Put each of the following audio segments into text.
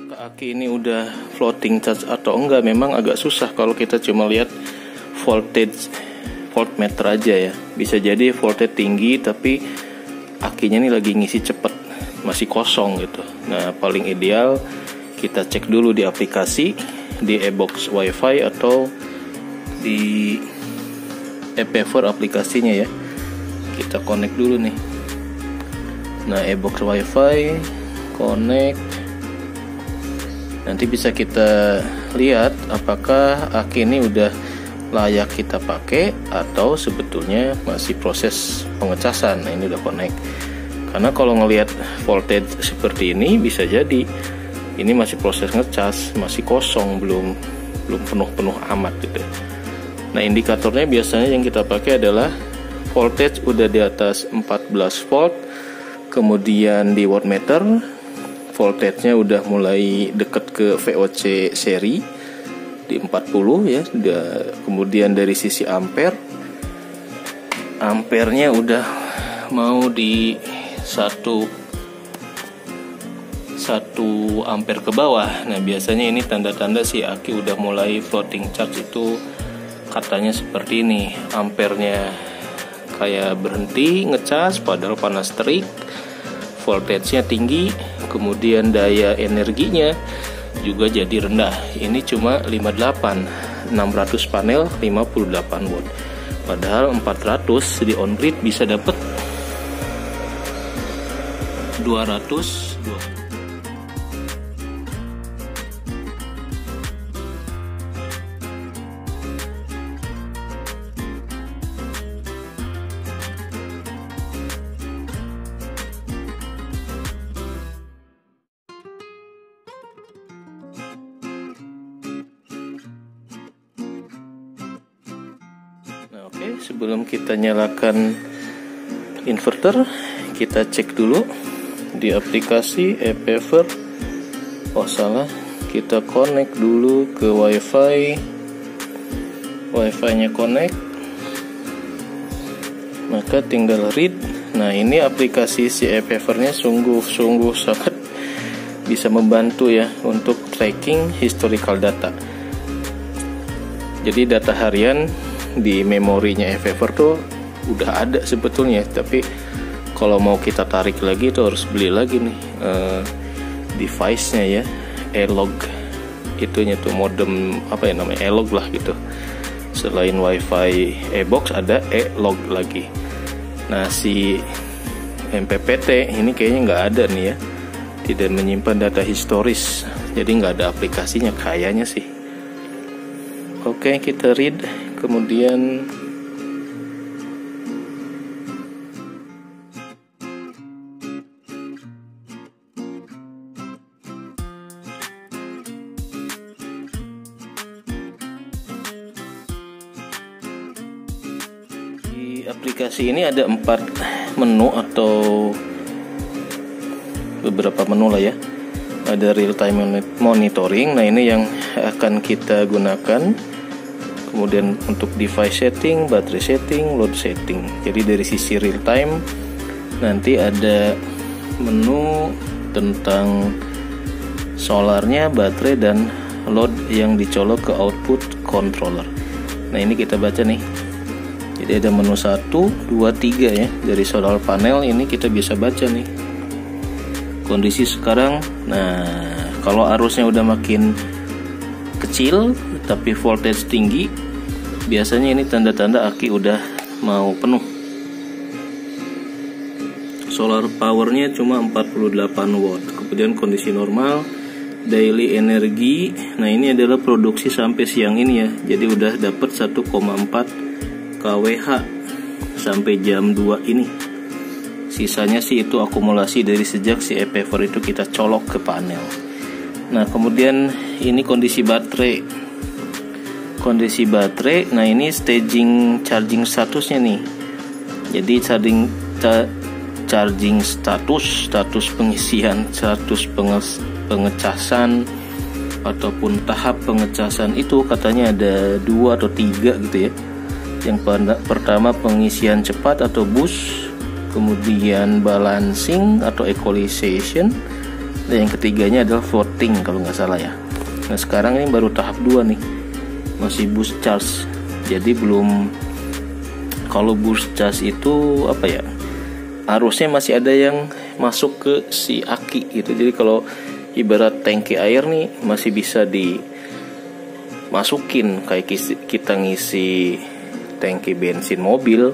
apakah aki ini udah floating charge atau enggak, memang agak susah kalau kita cuma lihat voltmeter aja ya. Bisa jadi voltage tinggi tapi akinya ini lagi ngisi cepet, masih kosong gitu. Nah, paling ideal kita cek dulu di aplikasi, di e-box wifi atau di ePaver aplikasinya ya. Kita connect dulu nih. Nah, e-box wifi connect. Nanti bisa kita lihat apakah aki ini udah layak kita pakai atau sebetulnya masih proses pengecasan. Nah, ini udah connect. Karena kalau ngelihat voltage seperti ini bisa jadi ini masih proses ngecas, masih kosong, belum penuh amat gitu. Nah, indikatornya biasanya yang kita pakai adalah voltage udah di atas 14 volt, kemudian di wattmeter voltage-nya udah mulai deket ke VOC seri di 40 ya. Kemudian dari sisi ampernya udah mau di 1 ampere ke bawah. Nah, biasanya ini tanda-tanda si aki udah mulai floating charge itu katanya seperti ini. Ampernya kayak berhenti ngecas padahal panas terik, voltage-nya tinggi, kemudian daya energinya juga jadi rendah. Ini cuma 58, 600 panel 58 watt. Padahal 400 di on grid bisa dapat 200. Oke, sebelum kita nyalakan inverter, kita cek dulu di aplikasi ePaver. Oh salah, kita connect dulu ke wifi. Wifi-nya connect, maka tinggal read. Nah, ini aplikasi si ePaver-nya sungguh sangat bisa membantu ya untuk tracking historical data. Jadi data harian di memorinya ePaver tuh udah ada sebetulnya, tapi kalau mau kita tarik lagi itu harus beli lagi nih device-nya ya, e-log itunya tuh, modem apa ya namanya, e-log lah gitu. Selain wifi e-box ada e-log lagi. Nah, si MPPT ini kayaknya nggak ada nih ya, tidak menyimpan data historis, jadi nggak ada aplikasinya kayaknya sih. Oke, kita read. Kemudian di aplikasi ini ada 4 menu atau beberapa menu lah ya. Ada real time monitoring. Nah, ini yang akan kita gunakan. Kemudian untuk device setting, baterai setting, load setting. Jadi dari sisi real time nanti ada menu tentang solarnya, baterai, dan load yang dicolok ke output controller. Nah, ini kita baca nih. Jadi ada menu 1, 2, 3 ya. Dari solar panel ini kita bisa baca nih kondisi sekarang. Nah, kalau arusnya udah makin kecil tapi voltage tinggi, biasanya ini tanda-tanda aki udah mau penuh. Solar powernya cuma 48 watt. Kemudian kondisi normal, daily energi. Nah, ini adalah produksi sampai siang ini ya. Jadi udah dapat 1,4 kWh sampai jam 2 ini. Sisanya sih itu akumulasi dari sejak si ePaver itu kita colok ke panel. Nah, kemudian ini kondisi baterai. Nah, ini staging charging statusnya nih. Jadi charging status pengisian, status pengecasan ataupun tahap pengecasan itu katanya ada 2 atau 3 gitu ya. Yang pertama pengisian cepat atau boost, kemudian balancing atau equalization, Dan yang ketiganya adalah floating kalau nggak salah ya. Nah sekarang ini baru tahap 2 nih, masih boost charge. Jadi belum, kalau boost charge itu apa ya, arusnya masih ada yang masuk ke si aki gitu. Jadi kalau ibarat tangki air nih masih bisa dimasukin kayak kita ngisi tangki bensin mobil,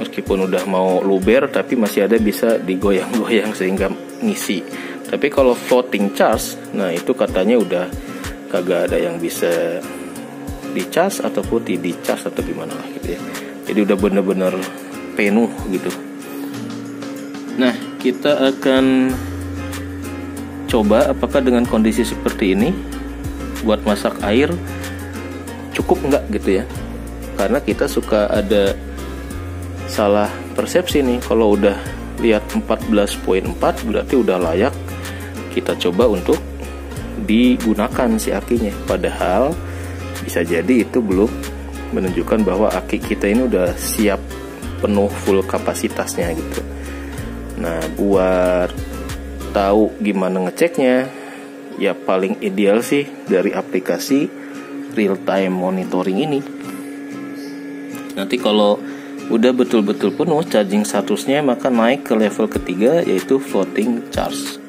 meskipun udah mau luber tapi masih ada bisa digoyang-goyang sehingga ngisi. Tapi kalau floating charge, nah itu katanya udah kagak ada yang bisa di charge ataupun di charge atau gimana lah gitu ya. Jadi udah bener-bener penuh gitu. Nah kita akan coba apakah dengan kondisi seperti ini buat masak air cukup nggak gitu ya. Karena kita suka ada salah persepsi nih, kalau udah lihat 14.4 berarti udah layak kita coba untuk digunakan si akinya, padahal bisa jadi itu belum menunjukkan bahwa aki kita ini udah siap penuh full kapasitasnya gitu. Nah buat tahu gimana ngeceknya, ya paling ideal sih dari aplikasi real time monitoring ini. Nanti kalau udah betul-betul penuh charging statusnya, maka naik ke level ketiga yaitu floating charge.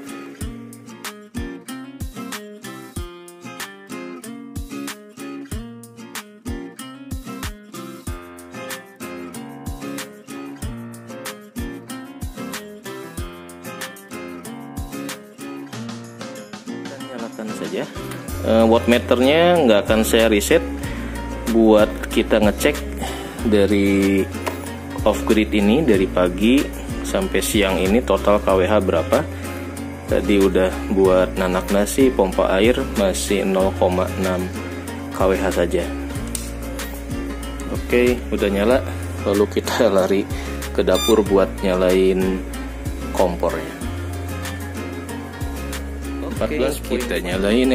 Kita nyalakan saja. Wattmeternya nggak akan saya reset buat kita ngecek dari off grid ini, dari pagi sampai siang ini total kWh berapa. Tadi udah buat nanak nasi, pompa air masih 0,6 kWh saja. Oke, udah nyala. Lalu kita lari ke dapur buat nyalain kompornya. 14 kita nyalain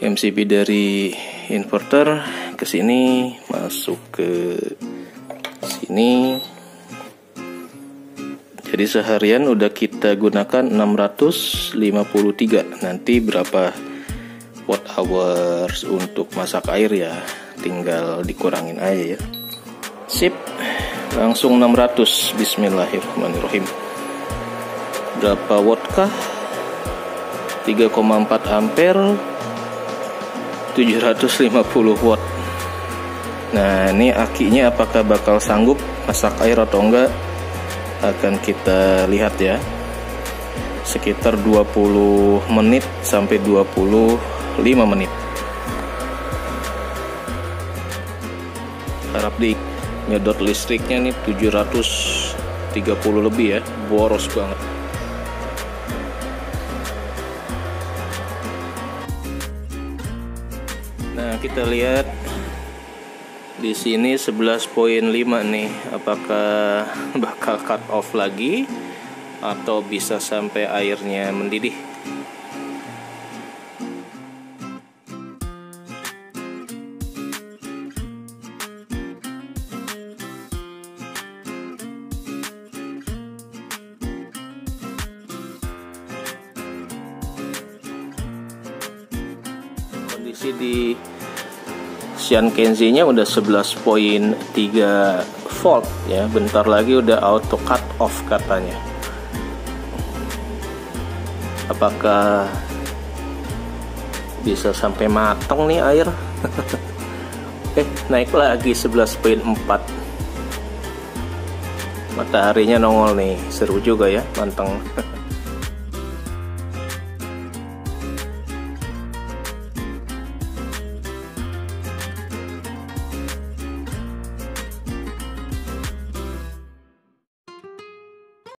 MCB dari inverter ke sini, masuk ke sini. Jadi seharian udah kita gunakan 653. Nanti berapa watt hours untuk masak air ya tinggal dikurangin aja ya. Sip, langsung 600. Bismillahirrahmanirrahim. Berapa watt kah? 3,4 ampere, 750 watt. Nah ini akinya apakah bakal sanggup masak air atau enggak, akan kita lihat ya. Sekitar 20 menit sampai 25 menit. Harap di nyedot listriknya nih 730 lebih ya, boros banget. Nah kita lihat di sini 11.5 nih, apakah bakal cut off lagi atau bisa sampai airnya mendidih. Kondisi di Shankenzi-nya udah 11.3 volt ya, bentar lagi udah auto cut off katanya. Apakah bisa sampai mateng nih air? Naik lagi 11.4. Mataharinya nongol nih, seru juga ya, manteng.